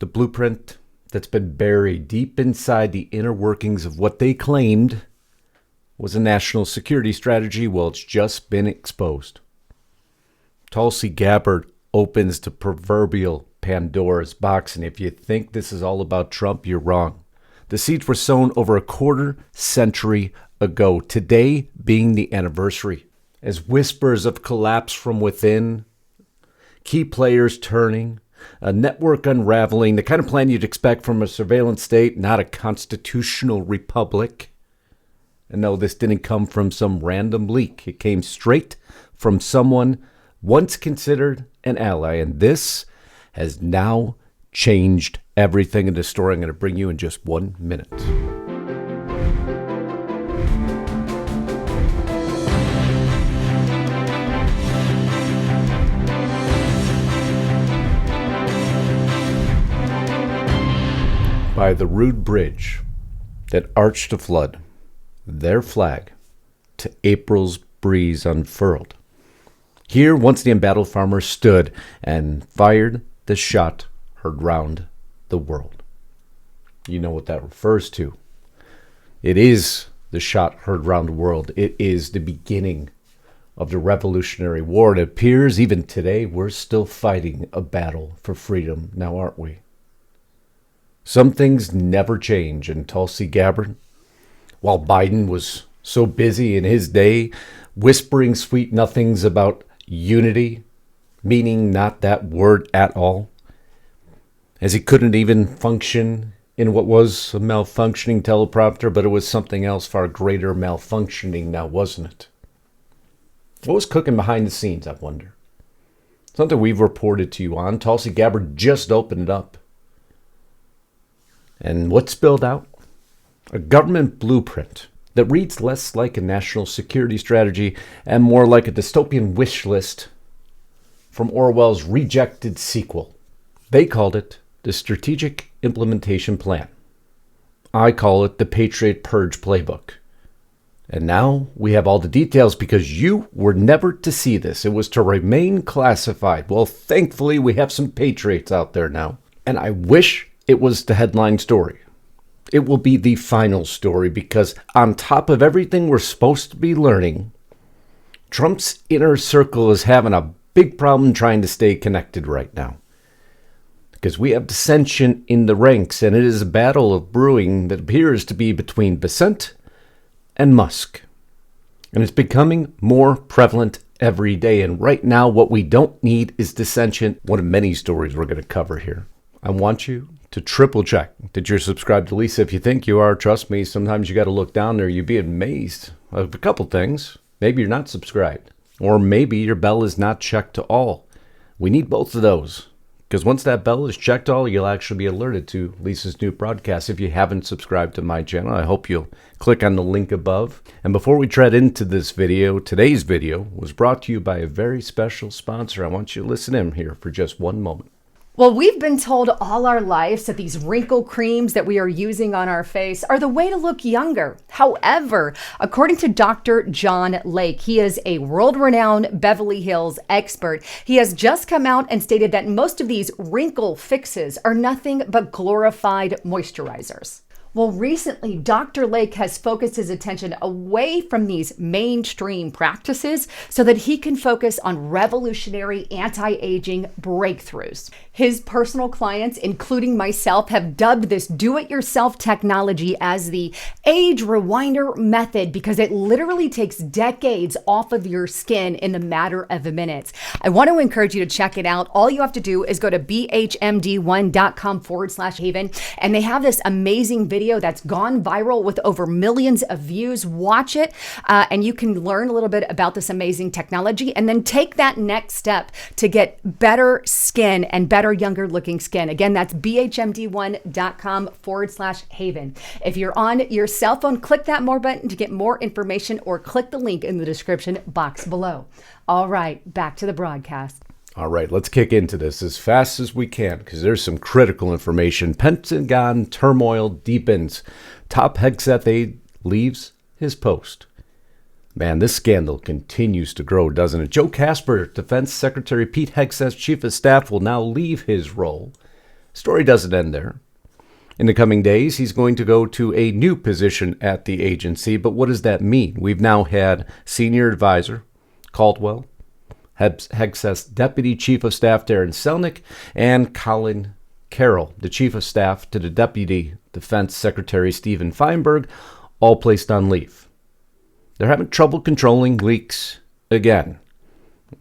The blueprint that's been buried deep inside the inner workings of what they claimed was a national security strategy, well, it's just been exposed. Tulsi Gabbard opens the proverbial Pandora's box, and if you think this is all about Trump, you're wrong. The seeds were sown over a quarter century ago, today being the anniversary. As whispers of collapse from within, key players turning, a network unraveling, the kind of plan you'd expect from a surveillance state, not a constitutional republic. And no, this didn't come from some random leak. It came straight from someone once considered an ally. And this has now changed everything in the story I'm going to bring you in just 1 minute. By the rude bridge that arched a flood, their flag to April's breeze unfurled. Here once the embattled farmer stood and fired the shot heard round the world. You know what that refers to. It is the shot heard round the world. It is the beginning of the Revolutionary War. It appears even today we're still fighting a battle for freedom now, aren't we? Some things never change, and Tulsi Gabbard, while Biden was so busy in his day whispering sweet nothings about unity, meaning not that word at all, as he couldn't even function in what was a malfunctioning teleprompter, but it was something else far greater malfunctioning now, wasn't it? What was cooking behind the scenes, I wonder? Something we've reported to you on. Tulsi Gabbard just opened it up. And what spilled out? A government blueprint that reads less like a national security strategy and more like a dystopian wish list from Orwell's rejected sequel. They called it the Strategic Implementation Plan. I call it the Patriot Purge Playbook. And now we have all the details because you were never to see this. It was to remain classified. Well, thankfully we have some patriots out there now. And I wish it was the headline story. It will be the final story because on top of everything we're supposed to be learning, Trump's inner circle is having a big problem trying to stay connected right now. Because we have dissension in the ranks, and it is a battle of brewing that appears to be between Besant and Musk. And it's becoming more prevalent every day. And right now, what we don't need is dissension. One of many stories we're going to cover here. I want you to triple check that you're subscribed to Lisa. If you think you are, trust me, sometimes you got to look down there. You'd be amazed of a couple things. Maybe you're not subscribed, or maybe your bell is not checked to all. We need both of those, because once that bell is checked all, you'll actually be alerted to Lisa's new broadcast. If you haven't subscribed to my channel, I hope you'll click on the link above. And before we tread into this video, today's video was brought to you by a very special sponsor. I want you to listen in here for just 1 moment. Well, we've been told all our lives that these wrinkle creams that we are using on our face are the way to look younger. However, according to Dr. John Lake, he is a world-renowned Beverly Hills expert. He has just come out and stated that most of these wrinkle fixes are nothing but glorified moisturizers. Well, recently, Dr. Lake has focused his attention away from these mainstream practices so that he can focus on revolutionary anti-aging breakthroughs. His personal clients, including myself, have dubbed this do-it-yourself technology as the age rewinder method because it literally takes decades off of your skin in the matter of minutes. I want to encourage you to check it out. All you have to do is go to bhmd1.com/haven, and they have this amazing video that's gone viral with over millions of views. Watch it, and you can learn a little bit about this amazing technology and then take that next step to get better skin and better younger looking skin. Again, that's bhmd1.com/haven. If you're on your cell phone, click that more button to get more information or click the link in the description box below. All right, back to the broadcast. All right, let's kick into this as fast as we can because there's some critical information. Pentagon turmoil deepens. Top Hegseth aide leaves his post. Man, this scandal continues to grow, doesn't it? Joe Casper, Defense Secretary Pete Hegseth's chief of staff, will now leave his role Story doesn't end there. In the coming days, he's going to go to a new position at the agency, but what does that mean? We've now had Senior Advisor Caldwell, Hegseth's Deputy Chief of Staff Darren Selnick, and Colin Carroll, the Chief of Staff to the Deputy Defense Secretary Stephen Feinberg, all placed on leave. They're having trouble controlling leaks again.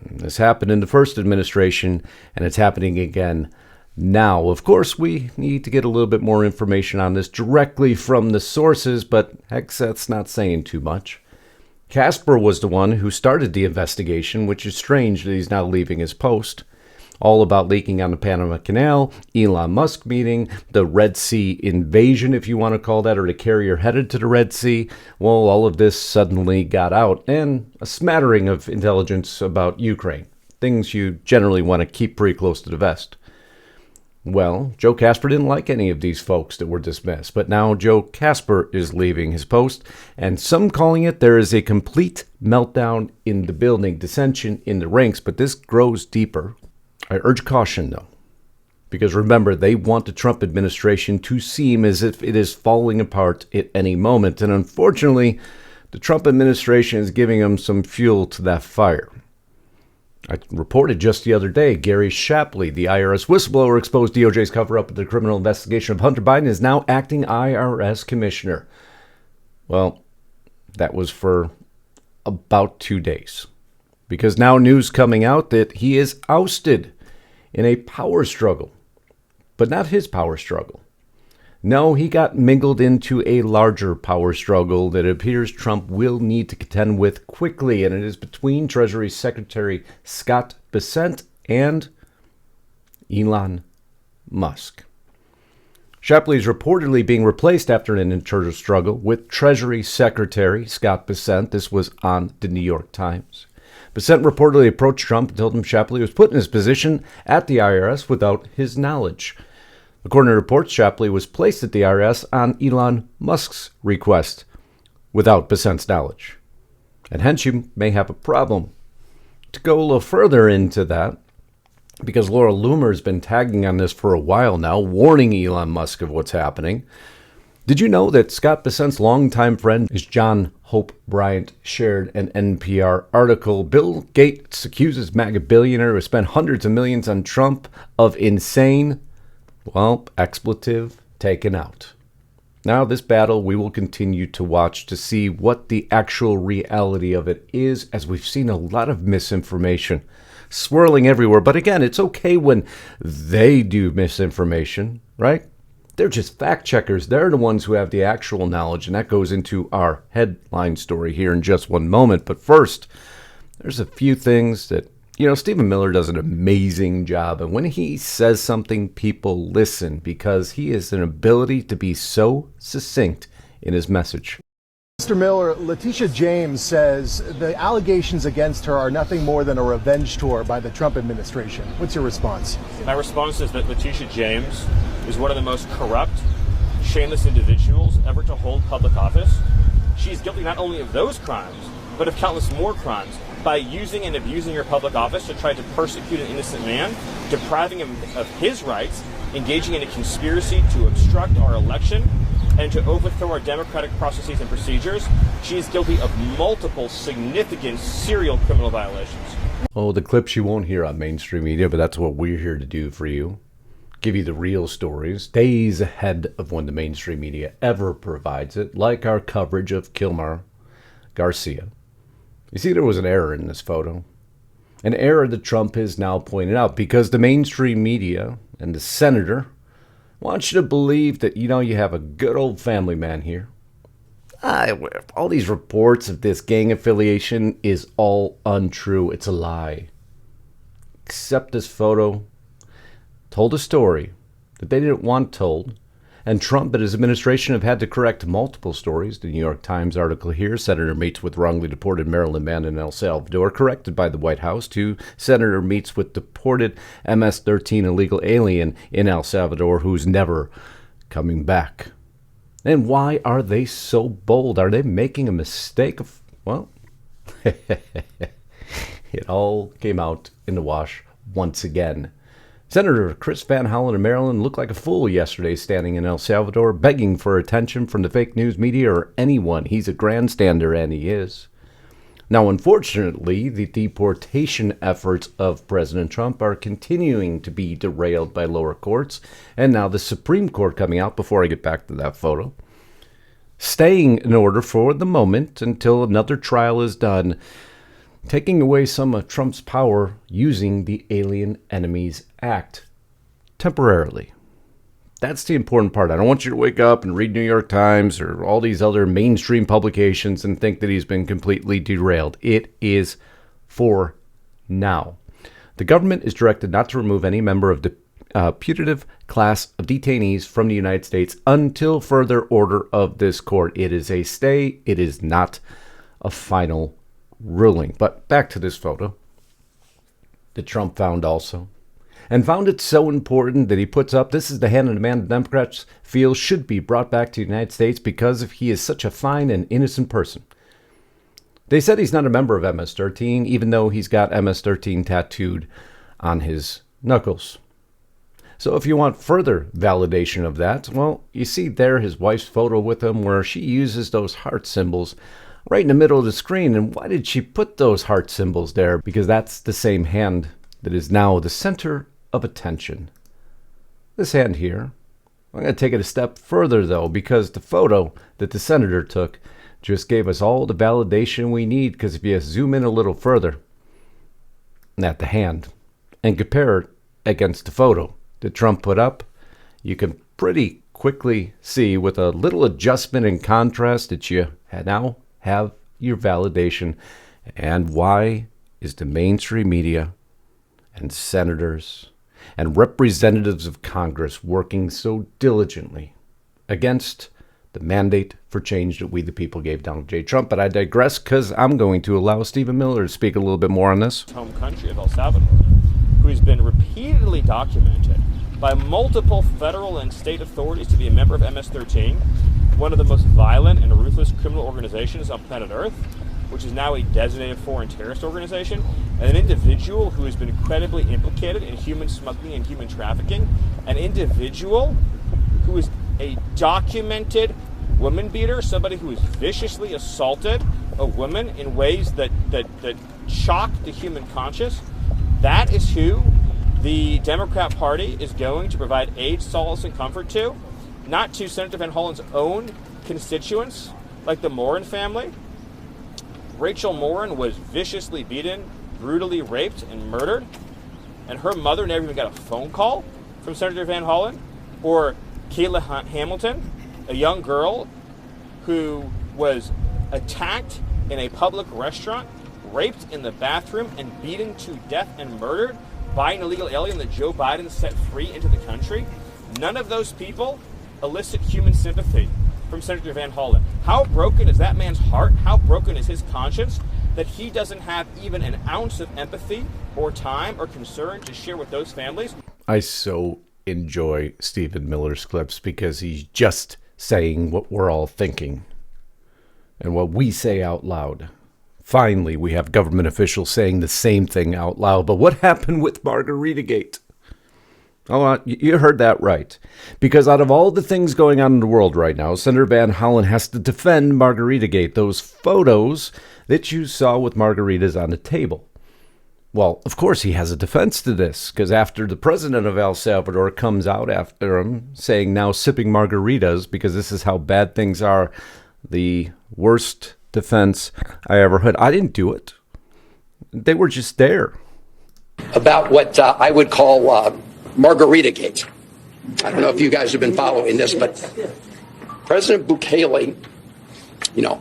This happened in the first administration, and it's happening again now. Of course, we need to get a little bit more information on this directly from the sources, but Hegseth's not saying too much. Casper was the one who started the investigation, which is strange that he's now leaving his post. All about leaking on the Panama Canal, Elon Musk meeting, the Red Sea invasion, if you want to call that, or the carrier headed to the Red Sea. Well, all of this suddenly got out, and a smattering of intelligence about Ukraine, things you generally want to keep pretty close to the vest. Well, Joe Casper didn't like any of these folks that were dismissed, but now Joe Casper is leaving his post, and some calling it there is a complete meltdown in the building, dissension in the ranks, but this grows deeper. I urge caution, though, because remember, they want the Trump administration to seem as if it is falling apart at any moment, and unfortunately, the Trump administration is giving them some fuel to that fire. I reported just the other day, Gary Shapley, the IRS whistleblower, exposed DOJ's cover-up of the criminal investigation of Hunter Biden, is now acting IRS commissioner. Well, that was for about 2 days, because now news coming out that he is ousted in a power struggle, but not his power struggle. No, he got mingled into a larger power struggle that it appears Trump will need to contend with quickly, and it is between Treasury Secretary Scott Bessent and Elon Musk. Shapley is reportedly being replaced after an internal struggle with Treasury Secretary Scott Bessent. This was on the New York Times. Bessent reportedly approached Trump and told him Shapley was put in his position at the IRS without his knowledge. According to reports, Shapley was placed at the IRS on Elon Musk's request without Bessent's knowledge. And hence you may have a problem. To go a little further into that, because Laura Loomer has been tagging on this for a while now, warning Elon Musk of what's happening. Did you know that Scott Bessent's longtime friend is John Hope Bryant shared an NPR article? Bill Gates accuses MAGA billionaire who spent hundreds of millions on Trump of insane. Well, expletive taken out. Now, this battle we will continue to watch to see what the actual reality of it is, as we've seen a lot of misinformation swirling everywhere. But again, it's okay when they do misinformation, right? They're just fact checkers. They're the ones who have the actual knowledge, and that goes into our headline story here in just one moment. But first, there's a few things that Stephen Miller does an amazing job, and when he says something, people listen because he has an ability to be so succinct in his message. Mr. Miller, Letitia James says the allegations against her are nothing more than a revenge tour by the Trump administration. What's your response? My response is that Letitia James is one of the most corrupt, shameless individuals ever to hold public office. She's guilty not only of those crimes, but of countless more crimes, by using and abusing her public office to try to persecute an innocent man, depriving him of his rights, engaging in a conspiracy to obstruct our election, and to overthrow our democratic processes and procedures. She is guilty of multiple significant serial criminal violations. Oh, the clips you won't hear on mainstream media, but that's what we're here to do for you. Give you the real stories, days ahead of when the mainstream media ever provides it, like our coverage of Kilmar Garcia. You see, there was an error in this photo. An error that Trump has now pointed out, because the mainstream media and the senator want you to believe that, you have a good old family man here. All these reports of this gang affiliation is all untrue. It's a lie. Except this photo told a story that they didn't want told. And Trump and his administration have had to correct multiple stories. The New York Times article here, Senator meets with wrongly deported Maryland man in El Salvador, corrected by the White House, to Senator meets with deported MS-13 illegal alien in El Salvador who's never coming back. And why are they so bold? Are they making a mistake? Well, it all came out in the wash once again. Senator Chris Van Hollen of Maryland looked like a fool yesterday standing in El Salvador, begging for attention from the fake news media or anyone. He's a grandstander, and he is. Now, unfortunately, the deportation efforts of President Trump are continuing to be derailed by lower courts, and now the Supreme Court coming out, before I get back to that photo, staying in order for the moment until another trial is done, taking away some of Trump's power using the Alien Enemies Act temporarily. That's the important part. I don't want you to wake up and read New York Times or all these other mainstream publications and think that he's been completely derailed. It is for now. The government is directed not to remove any member of the putative class of detainees from the United States until further order of this court. It is a stay. It is not a final ruling. But back to this photo that Trump found also. And found it so important that he puts up, this is the hand of the man the Democrats feel should be brought back to the United States because he is such a fine and innocent person. They said he's not a member of MS-13, even though he's got MS-13 tattooed on his knuckles. So if you want further validation of that, well, you see there his wife's photo with him where she uses those heart symbols right in the middle of the screen. And why did she put those heart symbols there? Because that's the same hand that is now the center of attention. This hand here, I'm going to take it a step further though, because the photo that the senator took just gave us all the validation we need. Because if you zoom in a little further at the hand and compare it against the photo that Trump put up, you can pretty quickly see with a little adjustment and contrast that you now have your validation. And why is the mainstream media and senators and representatives of Congress working so diligently against the mandate for change that we the people gave Donald J. Trump? But I digress, because I'm going to allow Stephen Miller to speak a little bit more on this. Home country of El Salvador, who has been repeatedly documented by multiple federal and state authorities to be a member of MS-13, one of the most violent and ruthless criminal organizations on planet Earth, which is now a designated foreign terrorist organization, and an individual who has been incredibly implicated in human smuggling and human trafficking, an individual who is a documented woman beater, somebody who has viciously assaulted a woman in ways that shock the human conscience. That is who the Democrat Party is going to provide aid, solace, and comfort to, not to Senator Van Hollen's own constituents, like the Morin family. Rachel Morin was viciously beaten, brutally raped, and murdered, and her mother never even got a phone call from Senator Van Hollen. Or Kayla Hamilton, a young girl who was attacked in a public restaurant, raped in the bathroom, and beaten to death and murdered by an illegal alien that Joe Biden set free into the country. None of those people elicit human sympathy from Senator Van Hollen. How broken is that man's heart? How broken is his conscience that he doesn't have even an ounce of empathy or time or concern to share with those families? I so enjoy Stephen Miller's clips because he's just saying what we're all thinking and what we say out loud. Finally, we have government officials saying the same thing out loud. But what happened with Margaritagate? Oh, you heard that right. Because out of all the things going on in the world right now, Senator Van Hollen has to defend Margaritagate, those photos that you saw with margaritas on the table. Well, of course he has a defense to this, because after the president of El Salvador comes out after him saying now sipping margaritas because this is how bad things are, the worst defense I ever heard. I didn't do it. They were just there. About what I would call Margaritagate. I don't know if you guys have been following this, but President Bukele,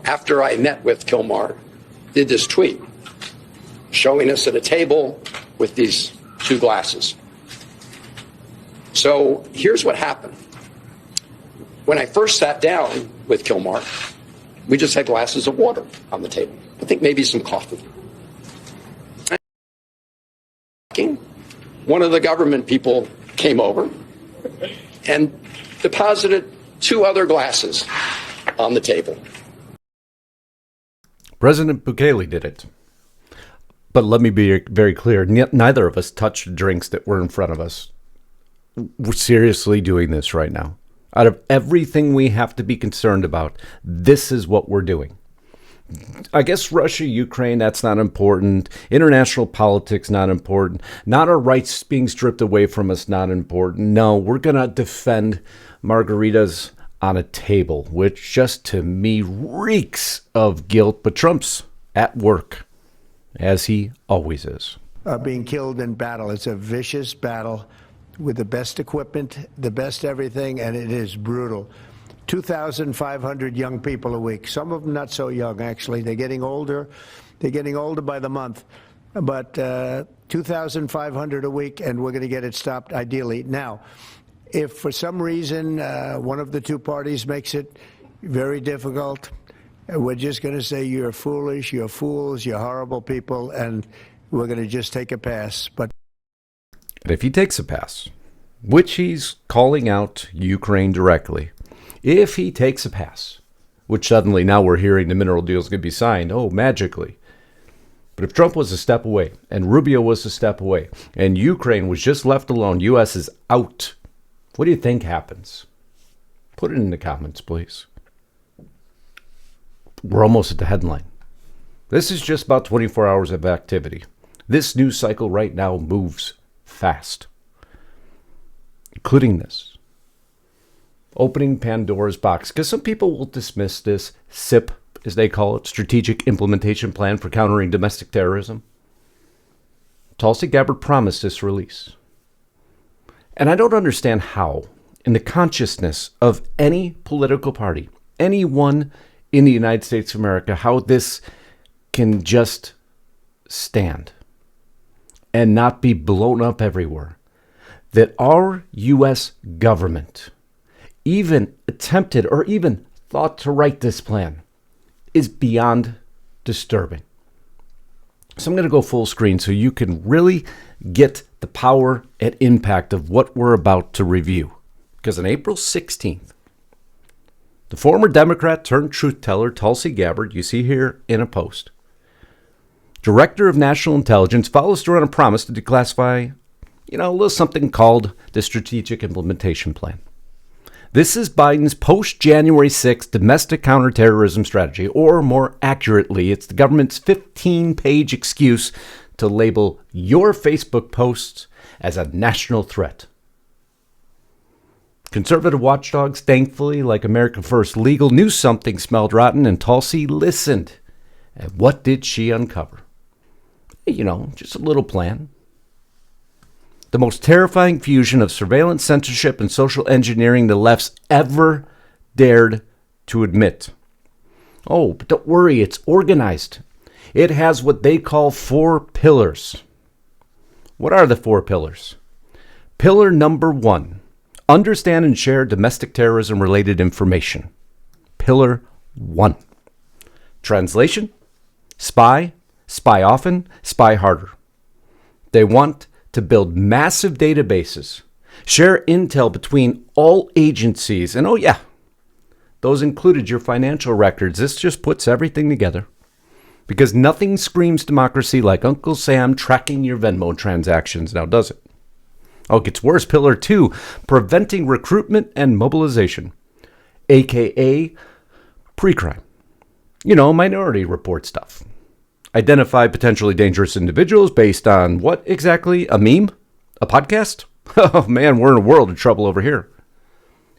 after I met with Kilmar, did this tweet showing us at a table with these two glasses. So here's what happened. When I first sat down with Kilmar, we just had glasses of water on the table. I think maybe some coffee. One of the government people came over and deposited two other glasses on the table. President Bukele did it. But let me be very clear. Neither of us touched drinks that were in front of us. we're seriously doing this right now. Out of everything we have to be concerned about, this is what we're doing. I guess Russia, Ukraine, that's not important. International politics, not important. Not our rights being stripped away from us, not important. No, we're going to defend margaritas on a table, which just to me reeks of guilt. But Trump's at work, as he always is. Being killed in battle. It's a vicious battle with the best equipment, the best everything, and it is brutal. 2,500 young people a week. Some of them not so young, actually. They're getting older. They're getting older by the month. But 2,500 a week, and we're going to get it stopped, ideally. Now, if for some reason one of the two parties makes it very difficult, we're just going to say you're foolish, you're fools, you're horrible people, and we're going to just take a pass. But if he takes a pass, which he's calling out Ukraine directly, if he takes a pass, which suddenly now we're hearing the mineral deal is going to be signed, magically. But if Trump was a step away and Rubio was a step away and Ukraine was just left alone, U.S. is out, what do you think happens? Put it in the comments, please. We're almost at the headline. This is just about 24 hours of activity. This news cycle right now moves fast, including this. Opening Pandora's box, because some people will dismiss this SIP, as they call it, Strategic Implementation Plan for Countering Domestic Terrorism. Tulsi Gabbard promised this release. And I don't understand how, in the consciousness of any political party, anyone in the United States of America, how this can just stand and not be blown up everywhere. That our U.S. government even attempted or even thought to write this plan is beyond disturbing. So I'm going to go full screen so you can really get the power and impact of what we're about to review. Because on April 16th, the former Democrat turned truth teller Tulsi Gabbard, you see here in a post, Director of National Intelligence, follows through on a promise to declassify, a little something called the Strategic Implementation Plan. This is Biden's post-January 6th domestic counterterrorism strategy, or more accurately, it's the government's 15-page excuse to label your Facebook posts as a national threat. Conservative watchdogs, thankfully, like America First Legal, knew something smelled rotten, and Tulsi listened. And what did she uncover? Just a little plan. The most terrifying fusion of surveillance, censorship, and social engineering the left's ever dared to admit. Oh, but don't worry, it's organized. It has what they call 4 pillars. What are the 4 pillars? Pillar number 1, understand and share domestic terrorism-related information. Pillar 1. Translation, spy often, spy harder. They want to build massive databases, share intel between all agencies, and those included your financial records. This just puts everything together. Because nothing screams democracy like Uncle Sam tracking your Venmo transactions, now does it? Oh, it gets worse. Pillar 2, preventing recruitment and mobilization, aka pre-crime. Minority Report stuff. Identify potentially dangerous individuals based on what exactly? A meme? A podcast? Oh man, we're in a world of trouble over here.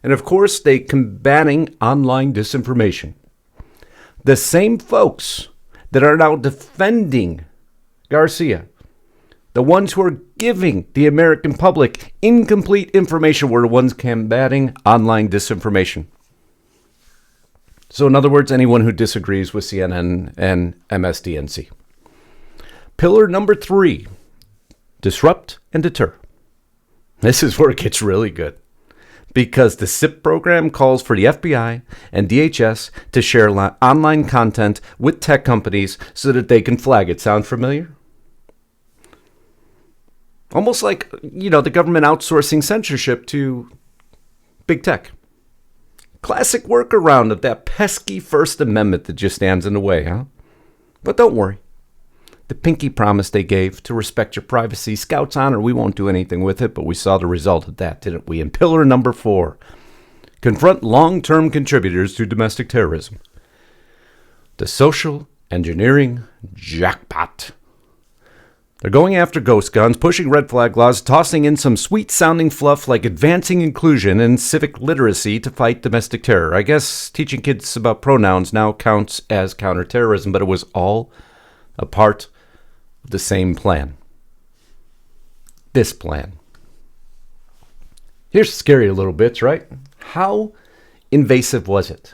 And of course, they combating online disinformation. The same folks that are now defending Garcia, the ones who are giving the American public incomplete information, were the ones combating online disinformation. So in other words, anyone who disagrees with CNN and MSDNC. Pillar number 3, disrupt and deter. This is where it gets really good. Because the SIP program calls for the FBI and DHS to share online content with tech companies so that they can flag it. Sound familiar? Almost like, the government outsourcing censorship to big tech. Classic workaround of that pesky First Amendment that just stands in the way, huh? But don't worry. the pinky promise they gave to respect your privacy. Scouts honor, we won't do anything with it, but we saw the result of that, didn't we? And pillar number 4, confront long-term contributors to domestic terrorism. The social engineering jackpot. They're going after ghost guns, pushing red flag laws, tossing in some sweet-sounding fluff like advancing inclusion and civic literacy to fight domestic terror. I guess teaching kids about pronouns now counts as counterterrorism, but it was all a part of the same plan. This plan. Here's scary little bits, right? How invasive was it?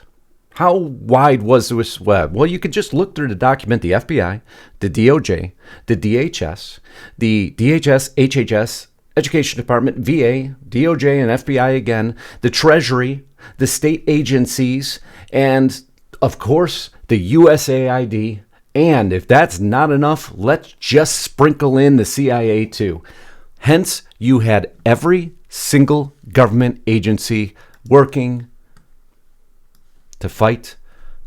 How wide was this web? Well, you could just look through the document. The FBI, the DOJ, the DHS, HHS, Education Department, VA, DOJ and FBI again, the Treasury, the state agencies, and, of course, the USAID. And if that's not enough, let's just sprinkle in the CIA too. Hence, you had every single government agency working to fight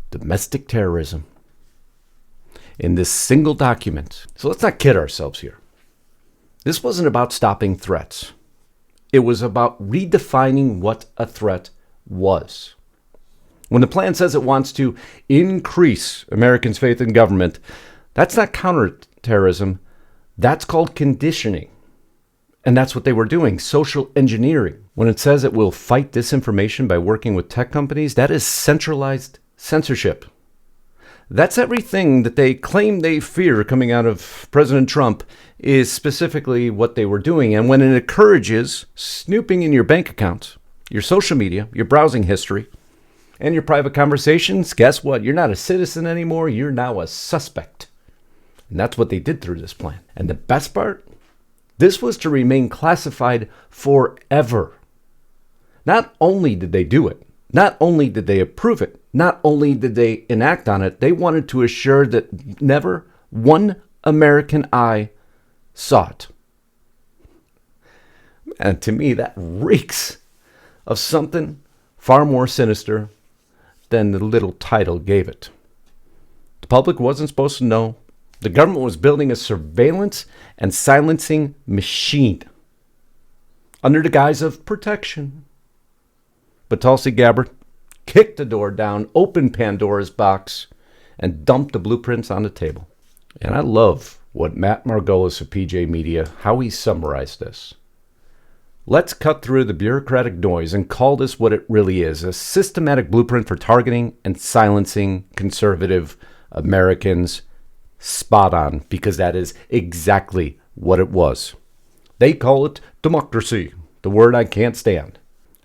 domestic terrorism in this single document. So let's not kid ourselves here. This wasn't about stopping threats. It was about redefining what a threat was. When the plan says it wants to increase Americans' faith in government, that's not counterterrorism. That's called conditioning. And that's what they were doing, social engineering. When it says it will fight disinformation by working with tech companies, that is centralized censorship. That's everything that they claim they fear coming out of President Trump is specifically what they were doing. And when it encourages snooping in your bank account, your social media, your browsing history, and your private conversations, guess what? You're not a citizen anymore. You're now a suspect. And that's what they did through this plan. And the best part? This was to remain classified forever. Not only did they do it, not only did they approve it, not only did they enact on it, they wanted to assure that never one American eye saw it. And to me, that reeks of something far more sinister than the little title gave it. The public wasn't supposed to know. The government was building a surveillance and silencing machine under the guise of protection. But Tulsi Gabbard kicked the door down, opened Pandora's box, and dumped the blueprints on the table. And I love what Matt Margolis of PJ Media, how he summarized this. Let's cut through the bureaucratic noise and call this what it really is, a systematic blueprint for targeting and silencing conservative Americans. Spot on, because that is exactly what it was. They call it democracy, the word I can't stand.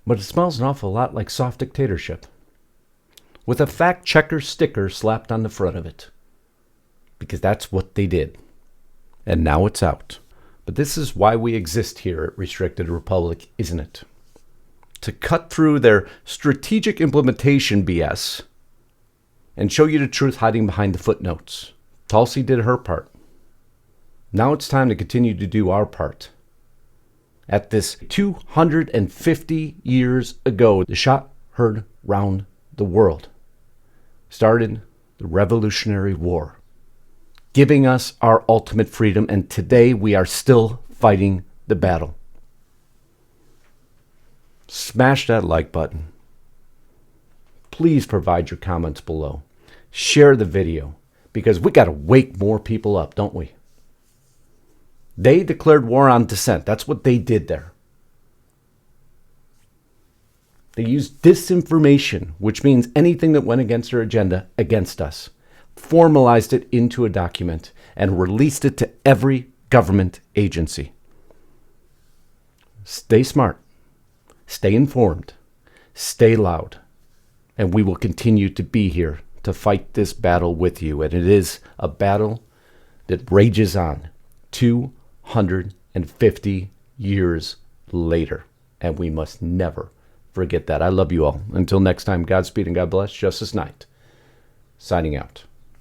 But it smells an awful lot like soft dictatorship, with a fact checker sticker slapped on the front of it. Because that's what they did. And now it's out. But this is why we exist here at Restricted Republic, isn't it? To cut through their strategic implementation BS and show you the truth hiding behind the footnotes. Tulsi did her part. Now it's time to continue to do our part. At this 250 years ago, the shot heard round the world started the Revolutionary War, giving us our ultimate freedom, and today we are still fighting the battle. Smash that like button. Please provide your comments below. Share the video. Because we got to wake more people up, don't we? They declared war on dissent. That's what they did there. They used disinformation, which means anything that went against their agenda, against us. Formalized it into a document and released it to every government agency. Stay smart. Stay informed. Stay loud. And we will continue to be here to fight this battle with you. And it is a battle that rages on 250 years later. And we must never forget that. I love you all. Until next time, Godspeed and God bless. Justice Knight, signing out.